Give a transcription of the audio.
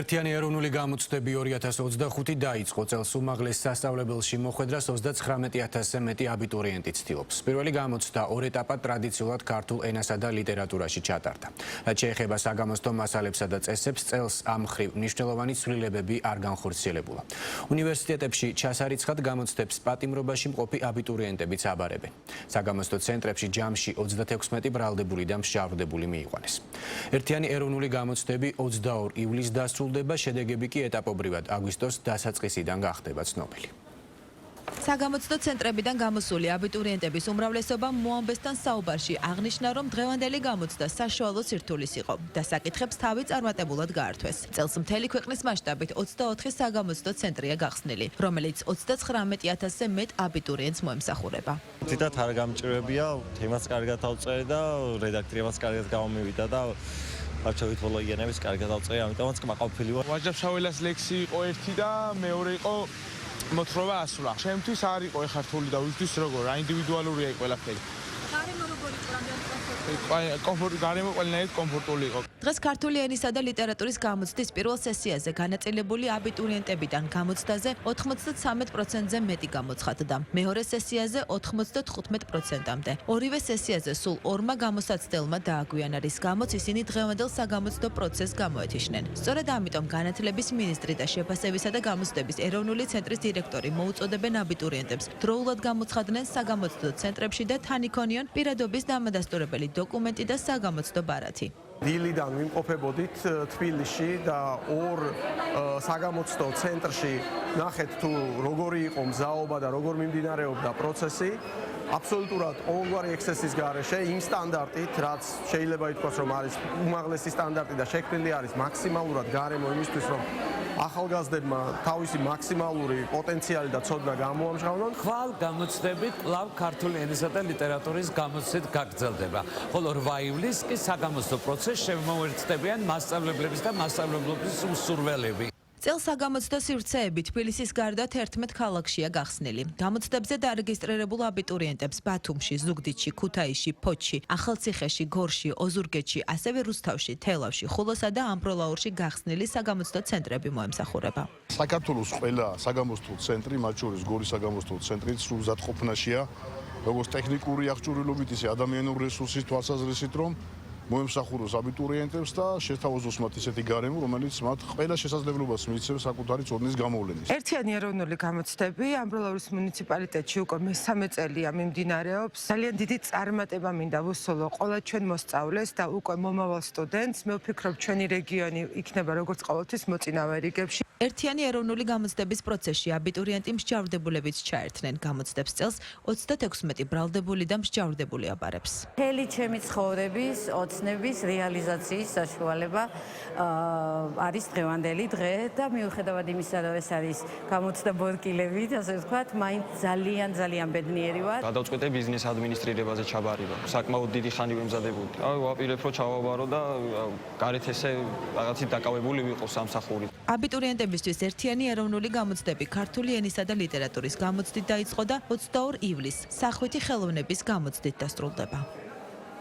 ერთიანი ეროვნული გამოცდები 2025 დაიწყო. წელს უმაღლეს სასწავლებელში მოხვედრას 39,000-ზე მეტი აბიტურიენტი ცდილობს. პირველი გამოცდა ორ ეტაპად ტრადიციულად ქართულ ენასა და ლიტერატურაში ჩატარდა. რაც შეეხება საგამოცდო მასალებსა და წესებს, წელს ამ მხრივ მნიშვნელოვანი ცვლილებები არ განხორციელებულა. უნივერსიტეტებში ჩასარიცხად გამოცდებს პატიმრობაში მყოფი აბიტურიენტებიც აბარებენ. საგამოცდო ცენტრებში ჯამში 36 ბრალდებული და მსჯავრდებული მიიყვანეს. ერთიანი ეროვნული გამოცდები 22 ივლისს დასრულდება, შედეგები კი ეტაპობრივად აგვისტოს დასაწყისიდან გახდება ცნობილი. საგამოცდო ცენტრებიდან გამოსული აბიტურიენტების უმრავლესობამ მოამბესთან საუბარში აღნიშნა, რომ დღევანდელი გამოცდა საშუალო სირთულის იყო და საკითხებს თავი წარმატებულად გაართვეს. წელს მთელი ქვეყნის მასშტაბით 24 საგამოცდო ცენტრია გახსნილი, რომელიც 39,000-ზე მეტ აბიტურიენტს მოემსახურება. თითქოს არ გამჭირვებია, თემაც კარგად ავწერე და რედაქტორებიც კარგად გამომივიდა და არჩევითოლოგიანების კარგად ავწერე, ამიტომაც კმაყოფილი ვარ. ვაჯაბშაველას ლექსი იყო ერთი და მეორე იყო მოთხრობა ასვლა. ჩემთვის არ იყო ეხართული და ვისთვის როგორ, რა ინდივიდუალურია იქ ყველაფერი. გარემო როგორ იყო, რამდენი გარემო ყველანაირად კომფორტული იყო. დღეს ქართული ენისა და ლიტერატურის გამოცდის პირველ სესიაზე განაწილებული აბიტურიენტებიდან გამოცდაზე 93%-ზე მეტი გამოცხადდა. მეორე სესიაზე 95%-მდე. ორივე სესიაზე სულ ორმა გამოსაცდელმა დააგვიანა, რის გამოც ისინი დღევანდელ საგამოცდო პროცესს გამოეთიშნენ. სწორედ ამიტომ განათლების მინისტრი და შეფასებისა და გამოცდების ეროვნული ცენტრის დირექტორი მოუწოდებენ აბიტურიენტებს დროულად გამოცხადნენ საგამოცდო ცენტრებში და თან იქონიონ პირადობის დამადასტურებელი დოკუმენტი და საგამოცდო ბარათი. დილიდან ვიმყოფებოდით თბილისში და ორ საგამოცდო ცენტრში ნახეთ თუ როგორი იყო მზაობა და როგორ მიმდინარეობდა პროცესი. აბსოლუტურად ყოველგვარი ექსცესის გარეშე იმ სტანდარტით, რაც შეიძლება ითქვას, რომ არის უმაღლესი სტანდარტი და შექმნილი არის მაქსიმალურად გარემო იმისთვის, რომ ახალგაზრდებმა თავისი მაქსიმალური პოტენციალი და ცოდნა გამოამჟღავნონ. ხვალ გამოცდებით კვლავ ქართული ენისა და ლიტერატურის გამოცდით გაგრძელდება. ხოლო 8 ივლისს კი საგამოცდო პროცესს შემოერთდებიან მასწავლებლების და მასწავლებლობის მსურველები. წელს საგამოცდო სივრცეები თბილისის გარდა 11 ქალაქშია გახსნილი. გამოცდებზე დარეგისტრირებულ აბიტურიენტებს ბათუმში, ზუგდიდში, ქუთაისში, ფოთში, ახალციხეში, გორში, ოზურგეთში, ასევე რუსთავში, თელავში, ხულოსა და ამბროლაურში გახსნილი საგამოცდო ცენტრები მოემსახურება. საქართველოს ყველა საგამოცდო ცენტრი, მათ შორის გორის საგამოცდო ცენტრიც სულ მზადყოფნაშია, როგორც ტექნიკური აღჭურვილობით, ისე ადამიანური რესურსის თვალსაზრისით, რომ მოემსახუროს აბიტურიენტებს და შეთავაზოს მათ ისეთი გარემო, რომელიც მათ ყველა შესაძლებლობას მიიცემს საკუთარი ცოდნის გამოვლენის. ერთიანი ეროვნული გამოცდები ამბროლაურის მუნიციპალიტეტში უკვე მესამე წელია მიმდინარეობს. ძალიან დიდი წარმატება მინდა ვუსოლო ყველა ჩვენ მოსწავლეს და უკვე მომავალ სტუდენტს. მე ვფიქრობ, ჩვენი რეგიონი იქნება როგორც ყოველთვის მოწინავე რიგებში. ერთიანი ეროვნული გამოცდების პროცესში აბიტურიენტი მსჯავრდებულებიც ჩაერთნენ. გამოცდებს წელს 36 ბრალდებული და მსჯავრდებული აბარებს. მთელი ჩემი ცხოვრების ოცნების რეალიზაციის საშუალება არის დღევანდელი დღე და მიუხედავად იმისა, რომ ეს არის გამოცდა ბორკილებით, ასე ვთქვათ, მაინც ძალიან ბედნიერი ვარ. გადავწყვეტე ბიზნეს ადმინისტრირებაზე ჩაბარება. საკმაოდ დიდი ხანი ვემზადებოდი. ვაპირებ რომ ჩავაბარო და გარეთ ესე რაღაცით დაკავებული ვიყო სამსახურით. აბიტურიენტებისთვის ერთიანი ეროვნული გამოცდები ქართული ენისა და ლიტერატურის გამოცდით დაიწყო და 22 ივლისს სახვითი ხელოვნების გამოცდით დასრულდება.